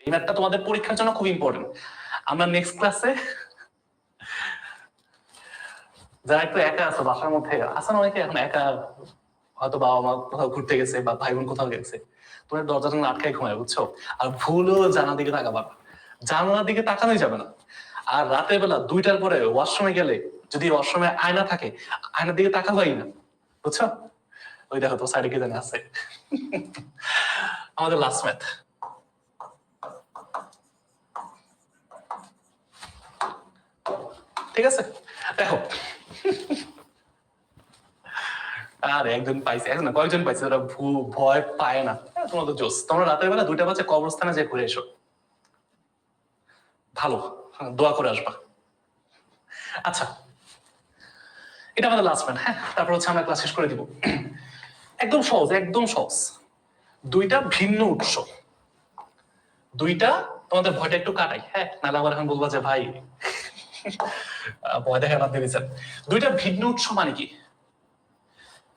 এই ম্যাথটা তোমাদের পরীক্ষার জন্য খুব ইম্পর্টেন্ট। আমরা নেক্সট ক্লাসে যারা একটু একা আছো বাসার মধ্যে, আসলে অনেকে এখন একা, হয়তো বাবা মা কোথাও ঘুরতে গেছে বা ভাই বোন কোথাও গেছে, তোমার দরজাটা আটকায় ঘুমায়, বুঝছো? আর ভুলও জানার দিকে তাকাবা না, জানালার দিকে তাকানোই যাবে না। আর রাতের বেলা 2টার পরে ওয়াশরুমে গেলে যদি ওয়াশরুমে আয়না থাকে, আয়নার দিকে তাকাবাই না, বুঝছো? ওই দেখো তো সাইডে কি জানে আছে। আমাদের লাস্ট ম্যাথ, ঠিক আছে? দেখো, আর একজন পাইছে, একজন না কয়েকজন পাইছে যারা ভয় পায় না। তোমরা তো জোস, তোমরা রাতের বেলা 2টা বাজে কবরস্থানে যে ঘুরে এসো, ভালো, দোয়া করে আসবা। আচ্ছা, এটা আমাদের লাস্ট ম্যাথ। হ্যাঁ, তারপর হচ্ছে আমরা ক্লাস শেষ করে দিব। একদম সহজ, একদম সহজ। 2টা ভিন্ন উৎস, 2টা, তোমাদের ভয়টা একটু কাটাই, হ্যাঁ, নাহলে আবার এখন বলবা যে ভাই ভয় দেখা বাদ দিয়ে দিচ্ছেন। 2টা ভিন্ন উৎস মানে কি?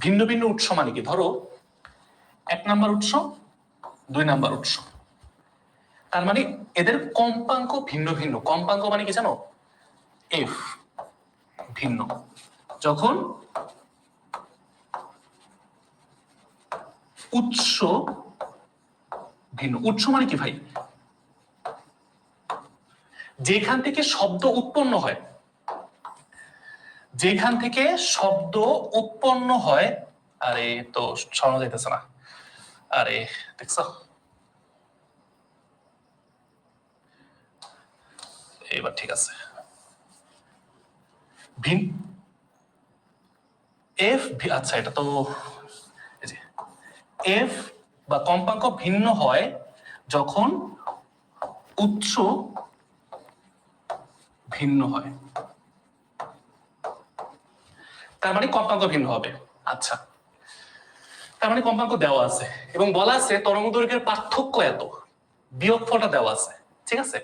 ভিন্ন ভিন্ন উৎস মানে কি? ধরো 1 নাম্বার উৎস, 2 নাম্বার উৎস, তার মানে এদের কম্পাঙ্ক ভিন্ন ভিন্ন। কম্পাঙ্ক মানে কি জানো? এফ ভিন্ন। যখন উৎস ভিন্ন, উৎস মানে কি ভাই? যেখান থেকে শব্দ উৎপন্ন হয়, যেখান থেকে শব্দ উৎপন্ন হয়। আরে তো শোনা যাইতেছে না, আরে দেখছো? এবার ঠিক আছে। এফ, আচ্ছা এটা তো এফ বা কম্পাঙ্ক ভিন্ন হয় যখন উৎস ভিন্ন হয়, তার মানে কম্পাঙ্ক ভিন্ন হবে। আচ্ছা, তার মানে কম্পাঙ্ক দেওয়া আছে এবং বলা আছে তরঙ্গ দৈর্ঘ্যের পার্থক্য এত, বিয়োগফলটা দেওয়া আছে, ঠিক আছে?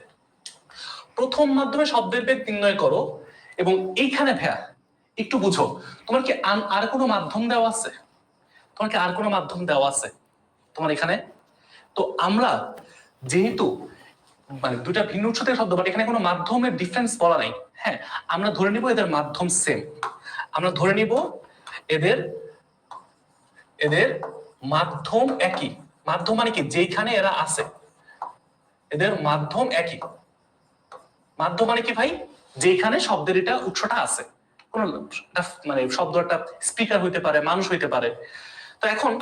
প্রথম মাধ্যমে শব্দের বেগ নির্ণয় করো। এবং এইখানে ভাইয়া একটু বুঝো, তোমার কি আর কোনো মাধ্যম দেওয়া আছে? তোমার কি আর কোনো মাধ্যম দেওয়া আছে তোমার এখানে? তো আমরা যেহেতু মানে 2টা ভিন্ন উৎস থেকে শব্দ, বাট এখানে কোনো মাধ্যমের ডিফারেন্স বলা নাই, হ্যাঁ, আমরা ধরে নিব এদের মাধ্যম সেম। আমরা ধরে নিব এদের এদের মাধ্যম একই। মাধ্যম মানে কি? যেখানে এরা আছে এদের মাধ্যম একই। মাধ্যম মানে কি ভাই? যেখানে শব্দের এটা উৎসটা আছে, কোন মানে শব্দ একটা স্পিকার হইতে পারে, মানুষ হইতে পারে। তো এখন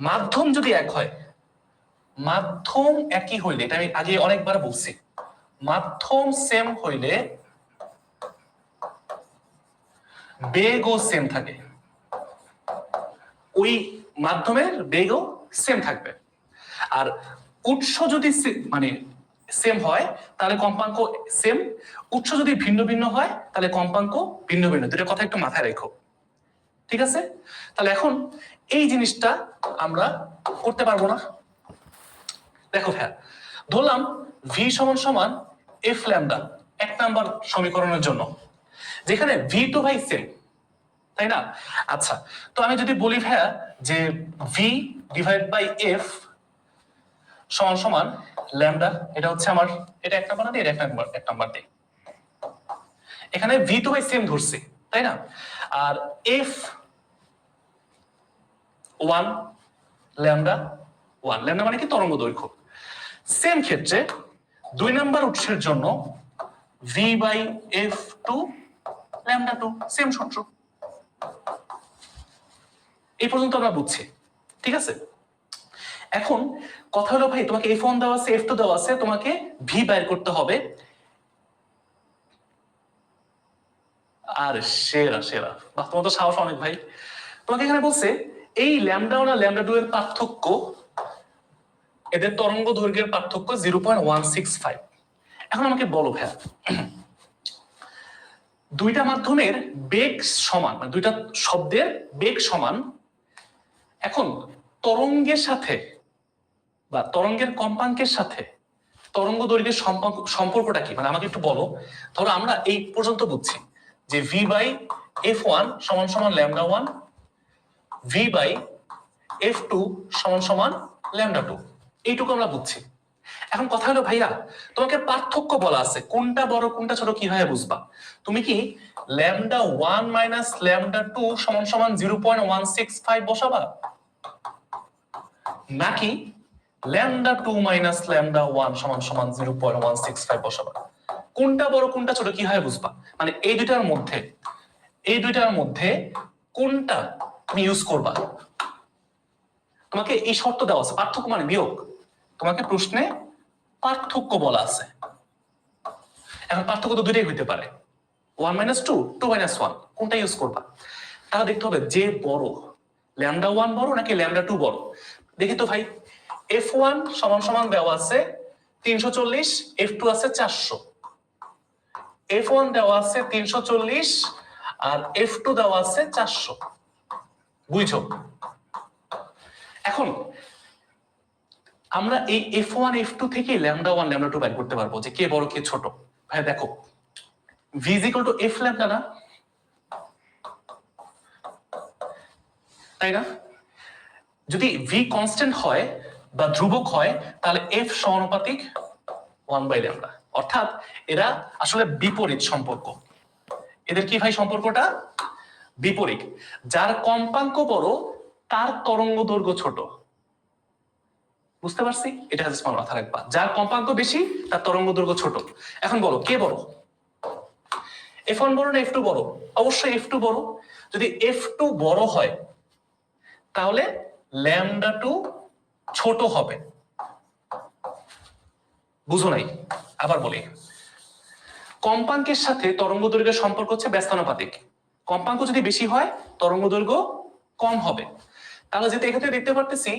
মাধ্যম যদি এক হয়, মাধ্যম একই হইলে, এটা আমি আগে অনেকবার বলছি, মাধ্যম সেম হইলে বেগও সেম থাকে, ওই মাধ্যমের বেগও সেম থাকবে। আর উৎস যদি মানে সেম হয় তাহলে কম্পাঙ্ক সেম, উৎস যদি ভিন্ন ভিন্ন হয় তাহলে কম্পাঙ্ক ভিন্ন ভিন্ন। দুটো কথা একটু মাথায় রেখো, ঠিক আছে? তাহলে এখন এই জিনিসটা আমরা করতে পারবো না। দেখো হ্যাঁ, ধরলাম ভি সমান সমান এফ ল্যামডা 1 নাম্বার সমীকরণের জন্য, যেখানে ভি টু ভাই সেম, তাই না? আচ্ছা, তো আমি যদি বলি ভাইয়া যে ভি ডিভাইড বাই এফ সমান সমান ল্যামডা, এটা হচ্ছে আমার, এটা 1 নাম্বার না দিয়ে 1 নাম্বার দিই। এখানে ভি টু বাই সেম ধরছি, তাই না? আর এফ 1 ল্যামডা 1, ল্যামডা মানে কি? তরঙ্গ দৈর্ঘ্য। সেম ক্ষেত্রে 2 নাম্বার উৎসের জন্য v by f two lambda 2, same সূত্র। এই পর্যন্ত আমরা বুঝছি, ঠিক আছে? এখন কথা হলো ভাই, তোমাকে F1 দেওয়া আছে, F2 দেওয়া আছে, তোমাকে ভি বের করতে হবে। আর সেরা সেরা, বাহ, তোমার তো সাহস অনেক ভাই। তোমাকে এখানে বলছে এই ল্যামডা 1 আর ল্যামডা 2 এর পার্থক্য, এদের তরঙ্গ দৈর্ঘ্যের পার্থক্য 0.165। এখন আমাকে বলো ভাইয়া, 2টা মাধ্যমের বেগ সমান, মানে 2টা শব্দের বেগ সমান, এখন তরঙ্গের সাথে বা তরঙ্গের কম্পাঙ্কের সাথে তরঙ্গ দৈর্ঘ্যের সম্পর্কটা কি? মানে আমাকে একটু বলো। ধরো আমরা এই পর্যন্ত বুঝছি যে ভি বাই এফ 1 সমান সমান ল্যামডা 1, ভি বাই এফ 2 সমান সমান ল্যামডা 2, এইটুকু আমরা বুঝছি। এখন কথা হলো ভাইয়া, তোমাকে পার্থক্য বলা আছে, কোনটা বড় কোনটা ছোট কিভাবে বুঝবা? তুমি কি ল্যামডা 1 মাইনাস ল্যামডা 2 সমান সমান 0.165 বসাবা, নাকি ল্যামডা 2 মাইনাস ল্যামডা 1 সমান সমান 0.165 বসাবা? কোনটা বড় কোনটা ছোট কিভাবে বুঝবা? মানে এই দুইটার মধ্যে কোনটা তুমি ইউজ করবা? তোমাকে এই শর্ত দেওয়া আছে, পার্থক্য মানে বিয়োগ, তোমাকে প্রশ্নে পার্থক্য বলা আছে। এখন পার্থক্য তো দুইটাই হইতে পারে, 1 মাইনাস 2, 2 মাইনাস 1, কোনটা ইউজ করবা? তাহলে দেখতে হবে যে বড়, ল্যামডা 1 বড় নাকি ল্যামডা 2 বড়। দেখি তো ভাই, f1 সমান সমান দেওয়া আছে 340, f2 আছে 400। f1 দেওয়া আছে 340 আর f2 দেওয়া আছে 400, বুঝছো? এখন আমরা এই f1 f2 থেকে ল্যামডা 1 ল্যামডা 2 বের করতে পারবো যে কে বড় কে ছোট। ভাই দেখো, v is equal to f lambda না, তাই না? যদি v কনস্ট্যান্ট হয় বা ধ্রুবক হয় তাহলে f সমানুপাতিক 1 বাই ল্যামডা, অর্থাৎ এরা আসলে বিপরীত সম্পর্ক। এদের কি ভাই সম্পর্কটা? বিপরীত। যার কম্পাঙ্ক বড় তার তরঙ্গ দৈর্ঘ্য ছোট। বুঝতে পারছি? এটা জাস্ট মাথা রাখবা, যার কম্পাঙ্ক বেশি তার তরঙ্গ দৈর্ঘ্য ছোট। এখন বলো কে বড়, f1 বড় না f2 বড়? অবশ্যই f2 বড়। যদি f2 বড় হয় তাহলে ল্যামডা 2 ছোট হবে। বুঝো নাই? আবার বলি, কম্পাঙ্কের সাথে তরঙ্গ দৈর্ঘ্যের সম্পর্ক হচ্ছে ব্যস্তানুপাতিক। কম্পাঙ্ক যদি বেশি হয় তরঙ্গ দৈর্ঘ্য কম হবে। তাহলে যেটা এক্ষেত্রে দেখতে পারতেছি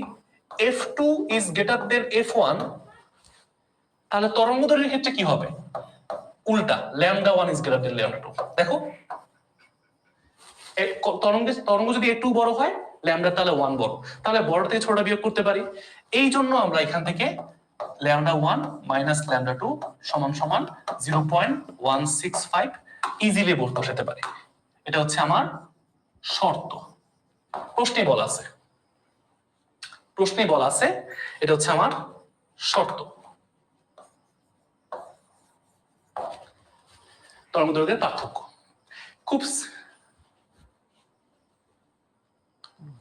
f2 is greater than f1, তাহলে তরঙ্গ দৈর্ঘ্যের ক্ষেত্রে কি হবে? উল্টা, lambda 1 is greater than lambda 2। দেখো, তরঙ্গ যদি একটু বড় হয় ল্যামডা তাহলে 1 বড়, তাহলে বড় থেকে ছোটটা বিয়োগ করতে পারি। এই জন্য আমরা এখান থেকে ল্যামডা 1 মাইনাস ল্যামডা 2 সমান সমান 0.165 ইজিলি বসাতে পারি। এটা হচ্ছে আমার শর্ত। প্রশ্নে বলা আছে এটা হচ্ছে আমার শর্ত। তরঙ্গ দৈর্ঘ্যের পার্থক্য খুব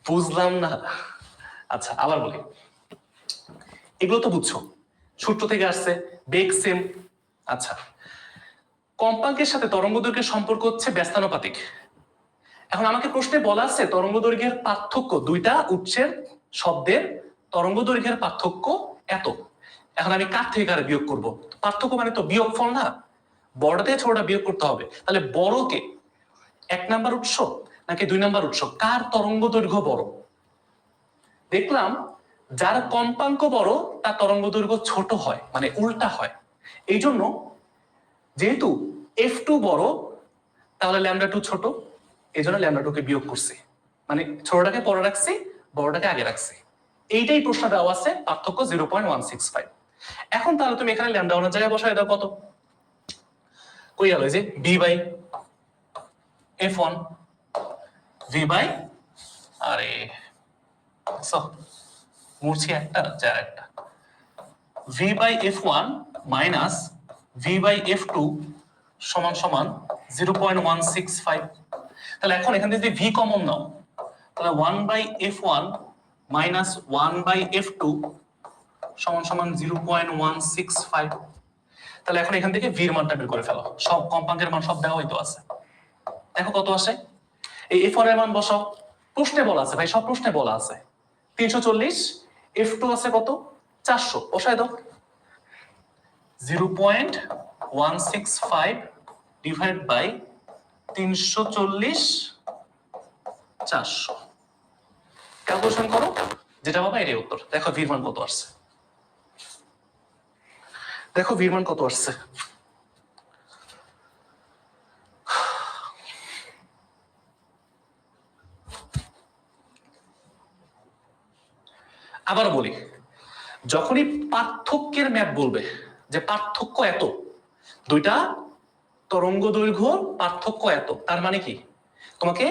বুঝলাম না। আচ্ছা আবার বলি, এগুলো তো বুঝছো, সূত্র থেকে আসছে, বেগ সেম। আচ্ছা, কম্পাঙ্কের সাথে তরঙ্গ দৈর্ঘ্যের সম্পর্ক হচ্ছে ব্যস্তানুপাতিক। এখন আমাকে প্রশ্নে বলা আছে তরঙ্গ দৈর্ঘ্যের পার্থক্য, দুইটা উৎসের শব্দের তরঙ্গ দৈর্ঘ্যের পার্থক্য এত। এখন আমি কার থেকে কারে বিয়োগ করব? পার্থক্য মানে তো বিয়োগফল না, বড় থেকে ছোটটা বিয়োগ করতে হবে। তাহলে বড়কে 1 নাম্বার উৎস নাকি 2 নাম্বার উৎস, কার তরঙ্গ দৈর্ঘ্য বড়? দেখলাম যার কম্পাঙ্ক বড় তার তরঙ্গ দৈর্ঘ্য ছোট হয়, মানে উল্টা হয়। এই জন্য যেহেতু f2 বড় তাহলে ল্যামডা 2 ছোট, এই জন্য ল্যামডা 2 কে বিয়োগ করছি, মানে ছোটটাকে পরে রাখছি বড়টাকে আগে রাখছি। এইটাই প্রশ্ন দেওয়া আছে, পার্থক্য 0.165। এখন তাহলে তুমি এখানে ল্যামডা 1 এর জায়গায় বসায় দাও, কত কই গেল? যে b by f1, v by, আরে মুরছি একটা যার একটা, v by f1 minus v by f2 সমান সমান 0.165। তাহলে এখন এখান থেকে যদি v কমন নাও তাহলে 1 by f1 minus 1 by f2 সমান সমান 0.165। তাহলে এখন এখান থেকে v এর মানটা বের করে ফেলো, সব কম্পাঙ্কের মান সব দেওয়া হইতো আছে। দেখো কত আসে, এই f1 এর মান বসাও। প্রশ্নে বলা আছে ভাই, সব প্রশ্নে বলা আছে 340, f2 আছে কত 400, বসায় দাও। 0.165 ডিভাইড বাই 340 400, ক্যালকুলেশন করো, যেটা পাবা এটাই উত্তর। দেখো v এর মান কত আসছে, দেখো v এর মান কত আসছে। আবার বলি, যখনই পার্থক্যের ম্যাপ বলবে যে পার্থক্য এত, দুইটা তরঙ্গ দৈর্ঘ্য পার্থক্য এত, তার মানে কি তোমাকে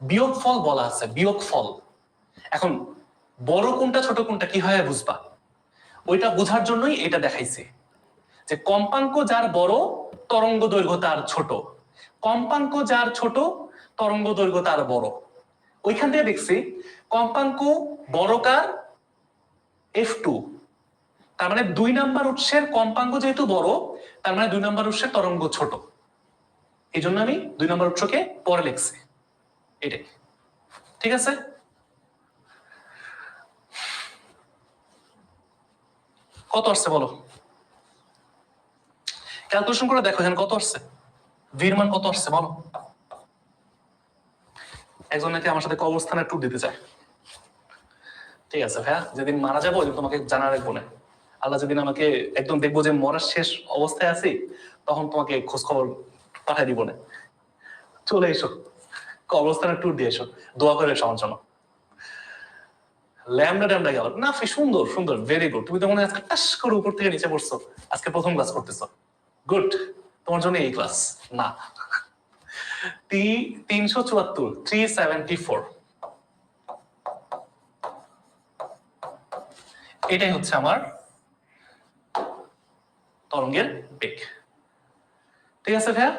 বিয়োগফল বলা আছে, বিয়োগফল। এখন বড় কোনটা ছোট কোনটা কিভাবে বুঝবা? ওইটা বোঝার জন্যই এটা দেখাইছে যে কম্পাঙ্ক যার বড় তরঙ্গ দৈর্ঘ্য তার ছোট, কম্পাঙ্ক যার ছোট তরঙ্গ দৈর্ঘ্য তার বড়। ওইখান থেকে দেখছি কম্পাঙ্ক বড় কার, F2, তার মানে 2 নাম্বার উৎসের কম্পাঙ্ক যেহেতু বড় তার মানে 2 নাম্বার উৎসের তরঙ্গ ছোট, এই জন্য আমি 2 নাম্বার উৎসকে পরে লিখছি। এটাই ঠিক আছে। কত আসছে বলো, ক্যালকুলেশন করে দেখো এখানে কত আসছে, ভির মান কত আসছে বলো। একজন নাকি আমার সাথে কবরস্থানের ট্যুর দিতে চায়। ঠিক আছে ভাইয়া, যেদিন মারা যাবো ওইদিন তোমাকে জানা রাখবো না। আল্লাহ যেদিন আমাকে একদম দেখবো যে মরার শেষ অবস্থায় আছি, তখন তোমাকে খোঁজ খবর পাঠাই দিব না। চলে এসো, কবরস্থানের ট্যুর দিয়ে এসো, দোয়া করে এসো আমার জন্য। ল্যামডা ড্যামডা গেল না, সুন্দর সুন্দর, ভেরি গুড। তুমি তো মনে হয় আজকে টাস করে উপর থেকে নিচে পড়ছো, আজকে প্রথম ক্লাস করতেছো, গুড। তোমার জন্য এই ক্লাস না। 374, 374, এটাই হচ্ছে আমার তরঙ্গের বেগ। ঠিক আছে ভাইয়া।